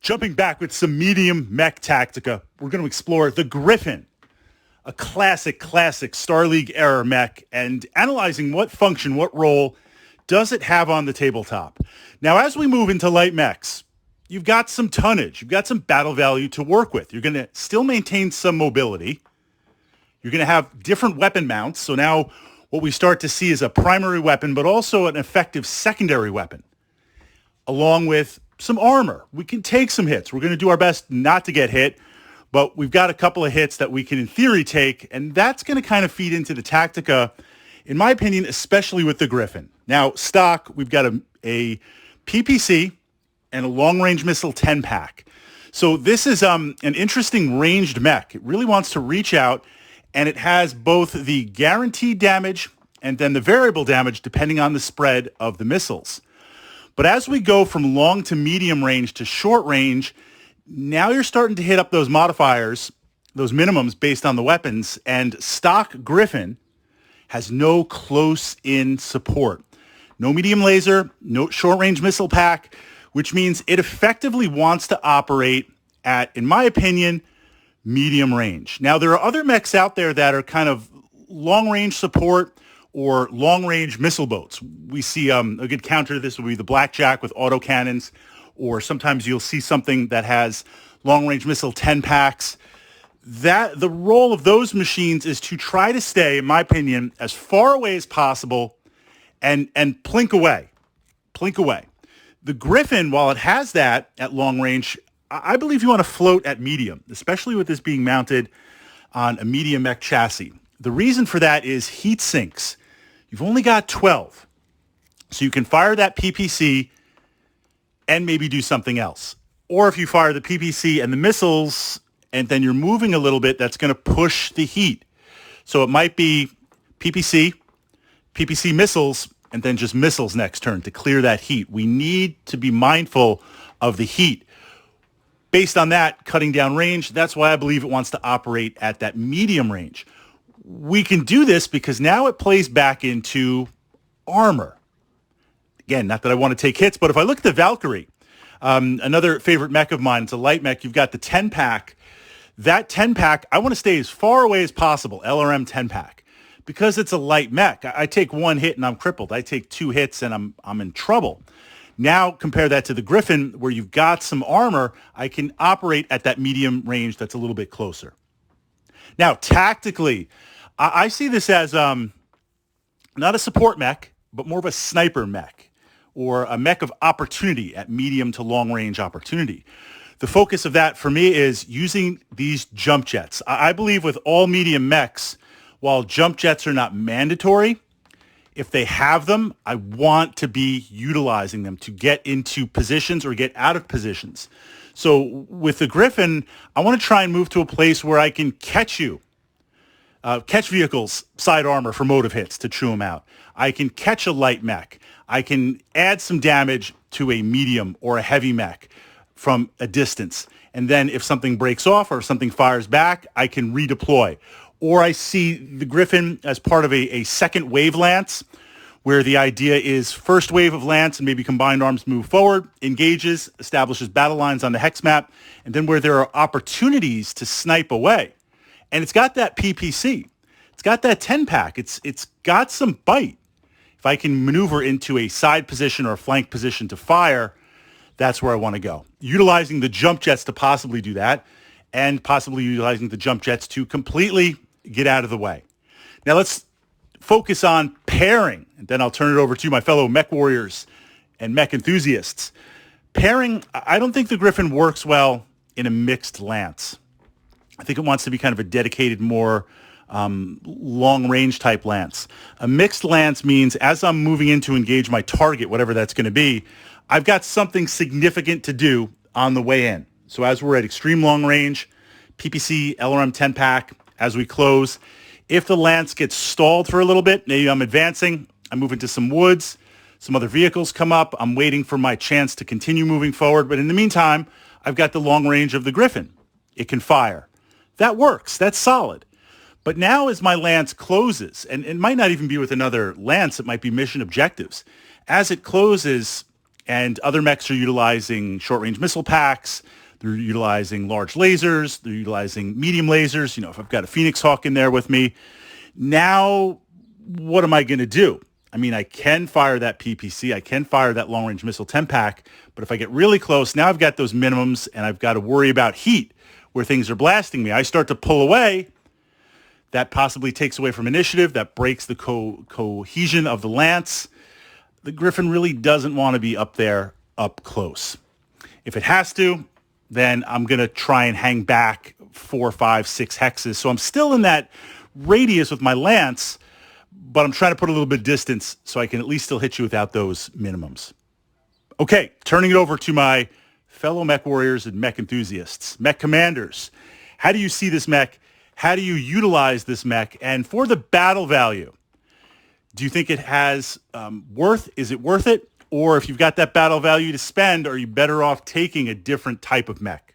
Jumping back with some medium mech tactica, we're going to explore the Griffin, a classic Star League era mech, and analyzing what function, what role does it have on the tabletop. Now, as we move into light mechs, you've got some tonnage, you've got some battle value to work with. You're going to still maintain some mobility. You're going to have different weapon mounts. So now what we start to see is a primary weapon, but also an effective secondary weapon, along with some armor. We can take some hits. We're going to do our best not to get hit, but we've got a couple of hits that we can in theory take, and that's going to kind of feed into the tactica, in my opinion, especially with the Griffin. Now, stock, we've got a PPC and a long-range missile 10-pack. So this is an interesting ranged mech. It really wants to reach out, and it has both the guaranteed damage and then the variable damage depending on the spread of the missiles. But as we go from long to medium range to short range, now you're starting to hit up those modifiers, those minimums based on the weapons, and stock Griffin has no close-in support. No medium laser, no short-range missile pack, which means it effectively wants to operate at, in my opinion, medium range. Now, there are other mechs out there that are kind of long-range support or long-range missile boats. We see a good counter to this would be the Blackjack with autocannons, or sometimes you'll see something that has long-range missile 10-packs. The role of those machines is to try to stay, in my opinion, as far away as possible and plink away. The Griffin, while it has that at long range, I believe you want to float at medium, especially with this being mounted on a medium mech chassis. The reason for that is heat sinks. You've only got 12. So you can fire that PPC and maybe do something else. Or if you fire the PPC and the missiles and then you're moving a little bit, that's going to push the heat. So it might be PPC missiles, and then just missiles next turn to clear that heat. We need to be mindful of the heat. Based on that, cutting down range, that's why I believe it wants to operate at that medium range. We can do this because now it plays back into armor. Again, not that I want to take hits, but if I look at the Valkyrie, another favorite mech of mine, it's a light mech. You've got the 10-pack. That 10-pack, I want to stay as far away as possible, LRM 10-pack, because it's a light mech. I take one hit and I'm crippled. I take two hits and I'm in trouble. Now compare that to the Griffin, where you've got some armor. I can operate at that medium range that's a little bit closer. Now, tactically, I see this as not a support mech, but more of a sniper mech, or a mech of opportunity at medium to long range opportunity. The focus of that for me is using these jump jets. I believe with all medium mechs, while jump jets are not mandatory, if they have them, I want to be utilizing them to get into positions or get out of positions. So with the Griffin, I want to try and move to a place where I can catch vehicles, side armor for motive hits to chew them out. I can catch a light mech. I can add some damage to a medium or a heavy mech from a distance. And then if something breaks off or something fires back, I can redeploy. Or I see the Griffin as part of a second wave lance, where the idea is first wave of lance and maybe combined arms move forward, engages, establishes battle lines on the hex map, and then where there are opportunities to snipe away. And it's got that PPC. It's got that 10-pack. It's got some bite. If I can maneuver into a side position or a flank position to fire, that's where I want to go. Utilizing the jump jets to possibly do that, and possibly utilizing the jump jets to completely get out of the way. Now let's focus on pairing, and then I'll turn it over to my fellow mech warriors and mech enthusiasts. Pairing, I don't think the Griffin works well in a mixed lance. I think it wants to be kind of a dedicated, more long-range type lance. A mixed lance means as I'm moving in to engage my target, whatever that's going to be, I've got something significant to do on the way in. So as we're at extreme long range, PPC, LRM 10-pack, as we close, if the lance gets stalled for a little bit, maybe I'm advancing, I move into some woods, some other vehicles come up, I'm waiting for my chance to continue moving forward, but in the meantime, I've got the long range of the Griffin. It can fire. That works. That's solid. But now as my lance closes, and it might not even be with another lance, it might be mission objectives. As it closes, And other mechs are utilizing short-range missile packs. They're utilizing large lasers. They're utilizing medium lasers. You know, if I've got a Phoenix Hawk in there with me, now what am I going to do? I mean, I can fire that PPC. I can fire that long-range missile 10-pack. But if I get really close, now I've got those minimums, and I've got to worry about heat where things are blasting me. I start to pull away. That possibly takes away from initiative. That breaks the cohesion of the lance. The Griffin really doesn't want to be up there, up close. If it has to, then I'm going to try and hang back 4, 5, 6 hexes. So I'm still in that radius with my lance, but I'm trying to put a little bit of distance so I can at least still hit you without those minimums. Okay, turning it over to my fellow mech warriors and mech enthusiasts, mech commanders. How do you see this mech? How do you utilize this mech? And for the battle value, do you think it has worth? Is it worth it? Or if you've got that battle value to spend, are you better off taking a different type of mech?